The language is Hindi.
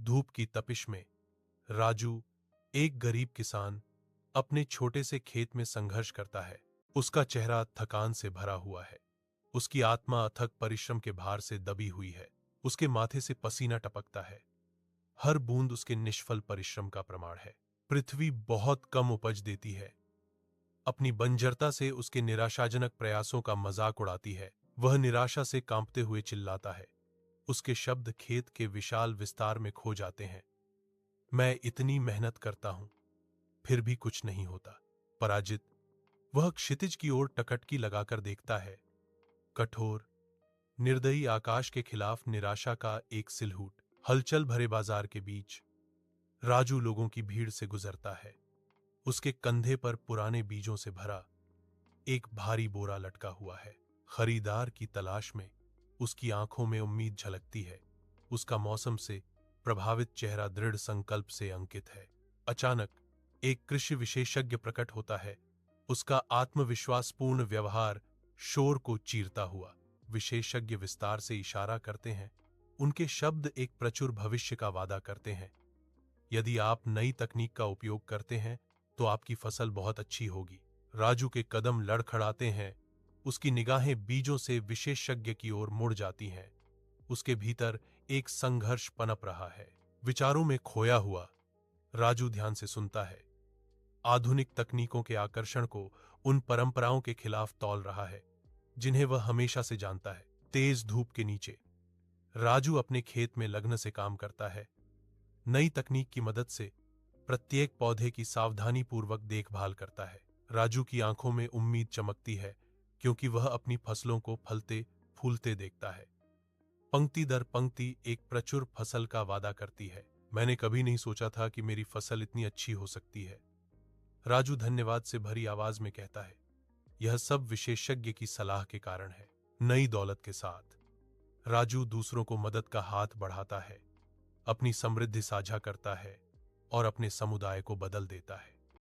धूप की तपिश में राजू, एक गरीब किसान, अपने छोटे से खेत में संघर्ष करता है। उसका चेहरा थकान से भरा हुआ है। उसकी आत्मा अथक परिश्रम के भार से दबी हुई है। उसके माथे से पसीना टपकता है। हर बूंद उसके निष्फल परिश्रम का प्रमाण है। पृथ्वी बहुत कम उपज देती है। अपनी बंजरता से उसके निराशाजनक प्रयासों का मजाक उड़ाती है। वह निराशा से कांपते हुए चिल्लाता है। उसके शब्द खेत के विशाल विस्तार में खो जाते हैं। मैं इतनी मेहनत करता हूं, फिर भी कुछ नहीं होता। पराजित, वह क्षितिज की ओर टकटकी लगाकर देखता है। कठोर, निर्दयी आकाश के खिलाफ निराशा का एक सिलहूट। हलचल भरे बाजार के बीच राजू लोगों की भीड़ से गुजरता है। उसके कंधे पर पुराने बीजों से भरा एक भारी बोरा लटका हुआ है। खरीदार की तलाश में उसकी आंखों में उम्मीद झलकती है। उसका मौसम से प्रभावित चेहरा दृढ़ संकल्प से अंकित है। अचानक एक कृषि विशेषज्ञ प्रकट होता है। उसका आत्मविश्वासपूर्ण व्यवहार शोर को चीरता हुआ। विशेषज्ञ विस्तार से इशारा करते हैं। उनके शब्द एक प्रचुर भविष्य का वादा करते हैं। यदि आप नई तकनीक का उपयोग करते हैं तो आपकी फसल बहुत अच्छी होगी। राजू के कदम लड़खड़ाते हैं। उसकी निगाहें बीजों से विशेषज्ञ की ओर मुड़ जाती हैं। उसके भीतर एक संघर्ष पनप रहा है। विचारों में खोया हुआ राजू ध्यान से सुनता है। आधुनिक तकनीकों के आकर्षण को उन परंपराओं के खिलाफ तौल रहा है जिन्हें वह हमेशा से जानता है। तेज धूप के नीचे राजू अपने खेत में लगन से काम करता है। नई तकनीक की मदद से प्रत्येक पौधे की सावधानीपूर्वक देखभाल करता है। राजू की आंखों में उम्मीद चमकती है क्योंकि वह अपनी फसलों को फलते फूलते देखता है। पंक्ति दर पंक्ति एक प्रचुर फसल का वादा करती है। मैंने कभी नहीं सोचा था कि मेरी फसल इतनी अच्छी हो सकती है, राजू धन्यवाद से भरी आवाज में कहता है। यह सब विशेषज्ञ की सलाह के कारण है। नई दौलत के साथ राजू दूसरों को मदद का हाथ बढ़ाता है, अपनी समृद्धि साझा करता है और अपने समुदाय को बदल देता है।